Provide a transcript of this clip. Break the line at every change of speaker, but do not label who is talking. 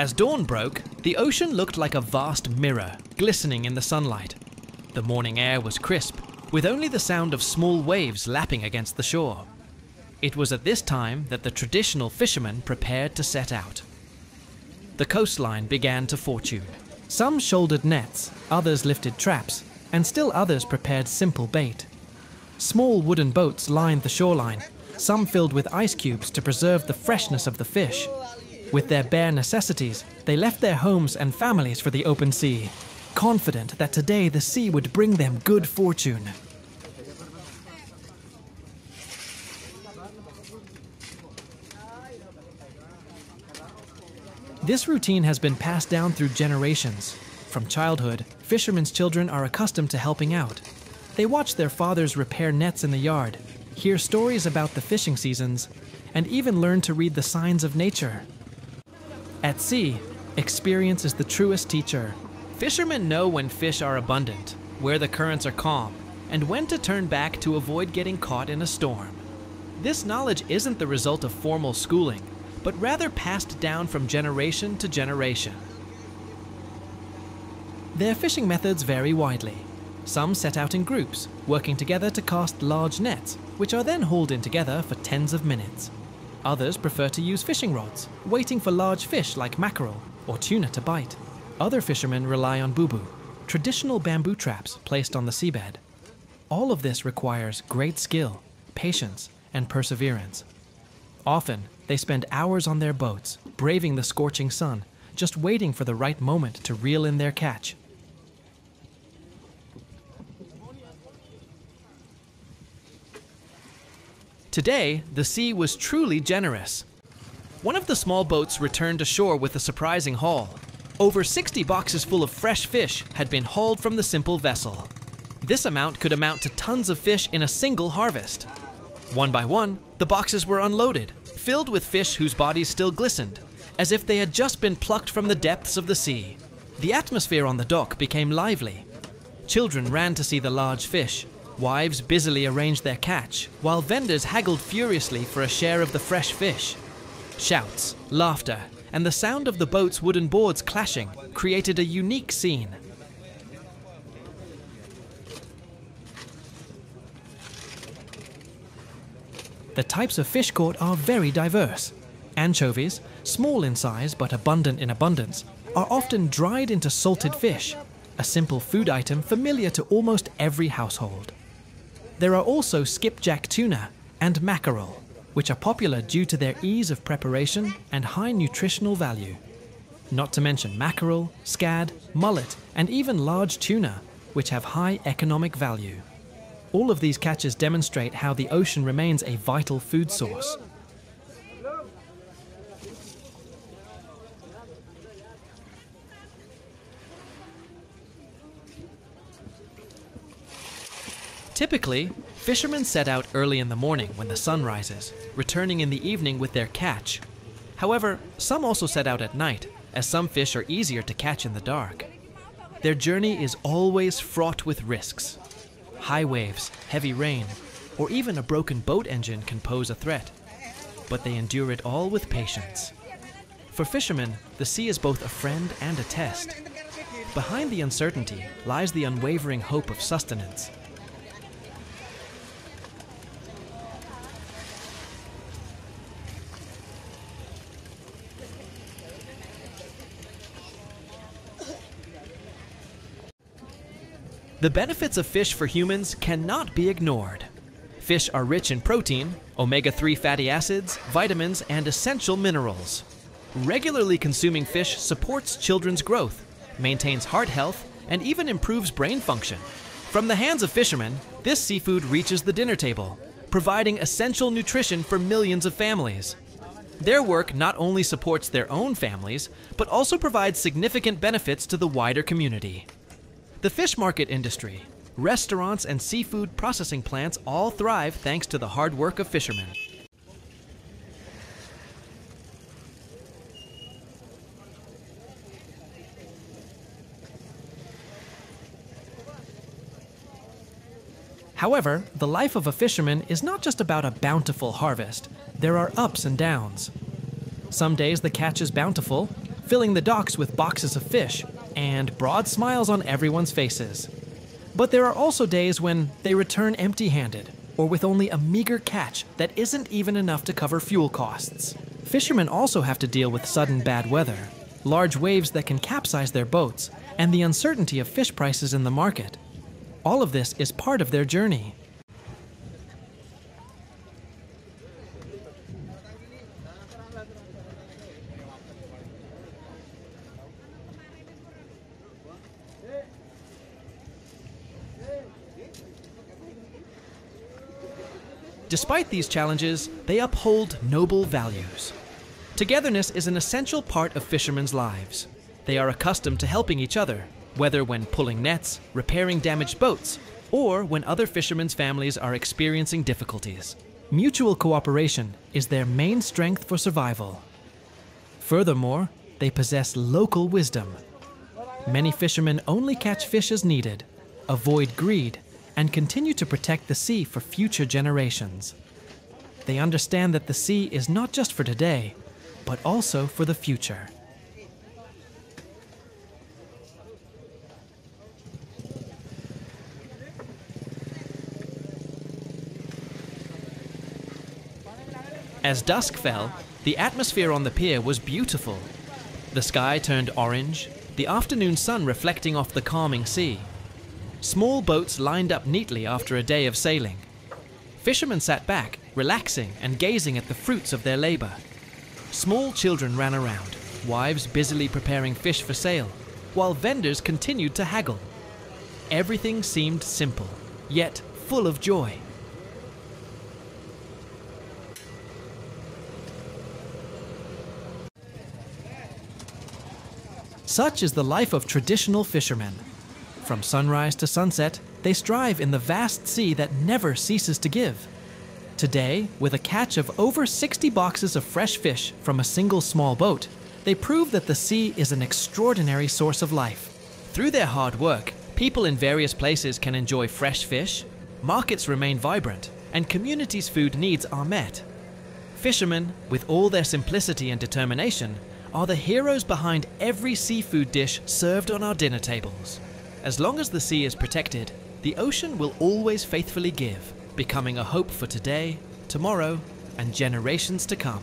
As dawn broke, the ocean looked like a vast mirror, glistening in the sunlight. The morning air was crisp, with only the sound of small waves lapping against the shore. It was at this time that the traditional fishermen prepared to set out. The coastline began to fortune. Some shouldered nets, others lifted traps, and still others prepared simple bait. Small wooden boats lined the shoreline, some filled with ice cubes to preserve the freshness of the fish. With their bare necessities, they left their homes and families for the open sea, confident that today the sea would bring them good fortune. This routine has been passed down through generations. From childhood, fishermen's children are accustomed to helping out. They watch their fathers repair nets in the yard, hear stories about the fishing seasons, and even learn to read the signs of nature. At sea, experience is the truest teacher. Fishermen know when fish are abundant, where the currents are calm, and when to turn back to avoid getting caught in a storm. This knowledge isn't the result of formal schooling, but rather passed down from generation to generation. Their fishing methods vary widely. Some set out in groups, working together to cast large nets, which are then hauled in together for tens of minutes. Others prefer to use fishing rods, waiting for large fish like mackerel or tuna to bite. Other fishermen rely on bubu, traditional bamboo traps placed on the seabed. All of this requires great skill, patience, and perseverance. Often, they spend hours on their boats, braving the scorching sun, just waiting for the right moment to reel in their catch. Today, the sea was truly generous. One of the small boats returned ashore with a surprising haul. Over 60 boxes full of fresh fish had been hauled from the simple vessel. This amount could amount to tons of fish in a single harvest. One by one, the boxes were unloaded, filled with fish whose bodies still glistened, as if they had just been plucked from the depths of the sea. The atmosphere on the dock became lively. Children ran to see the large fish. Wives busily arranged their catch, while vendors haggled furiously for a share of the fresh fish. Shouts, laughter, and the sound of the boat's wooden boards clashing created a unique scene. The types of fish caught are very diverse. Anchovies, small in size but abundant in abundance, are often dried into salted fish, a simple food item familiar to almost every household. There are also skipjack tuna and mackerel, which are popular due to their ease of preparation and high nutritional value. Not to mention mackerel, scad, mullet, and even large tuna, which have high economic value. All of these catches demonstrate how the ocean remains a vital food source. Typically, fishermen set out early in the morning when the sun rises, returning in the evening with their catch. However, some also set out at night, as some fish are easier to catch in the dark. Their journey is always fraught with risks. High waves, heavy rain, or even a broken boat engine can pose a threat, but they endure it all with patience. For fishermen, the sea is both a friend and a test. Behind the uncertainty lies the unwavering hope of sustenance. The benefits of fish for humans cannot be ignored. Fish are rich in protein, omega-3 fatty acids, vitamins, and essential minerals. Regularly consuming fish supports children's growth, maintains heart health, and even improves brain function. From the hands of fishermen, this seafood reaches the dinner table, providing essential nutrition for millions of families. Their work not only supports their own families, but also provides significant benefits to the wider community. The fish market industry, restaurants, and seafood processing plants all thrive thanks to the hard work of fishermen. However, the life of a fisherman is not just about a bountiful harvest. There are ups and downs. Some days the catch is bountiful, filling the docks with boxes of fish and broad smiles on everyone's faces. But there are also days when they return empty-handed or with only a meager catch that isn't even enough to cover fuel costs. Fishermen also have to deal with sudden bad weather, large waves that can capsize their boats, and the uncertainty of fish prices in the market. All of this is part of their journey. Despite these challenges, they uphold noble values. Togetherness is an essential part of fishermen's lives. They are accustomed to helping each other, whether when pulling nets, repairing damaged boats, or when other fishermen's families are experiencing difficulties. Mutual cooperation is their main strength for survival. Furthermore, they possess local wisdom. Many fishermen only catch fish as needed, avoid greed, and continue to protect the sea for future generations. They understand that the sea is not just for today, but also for the future. As dusk fell, the atmosphere on the pier was beautiful. The sky turned orange, the afternoon sun reflecting off the calming sea. Small boats lined up neatly after a day of sailing. Fishermen sat back, relaxing and gazing at the fruits of their labor. Small children ran around, wives busily preparing fish for sale, while vendors continued to haggle. Everything seemed simple, yet full of joy. Such is the life of traditional fishermen. From sunrise to sunset, they strive in the vast sea that never ceases to give. Today, with a catch of over 60 boxes of fresh fish from a single small boat, they prove that the sea is an extraordinary source of life. Through their hard work, people in various places can enjoy fresh fish, markets remain vibrant, and communities' food needs are met. Fishermen, with all their simplicity and determination, are the heroes behind every seafood dish served on our dinner tables. As long as the sea is protected, the ocean will always faithfully give, becoming a hope for today, tomorrow, and generations to come.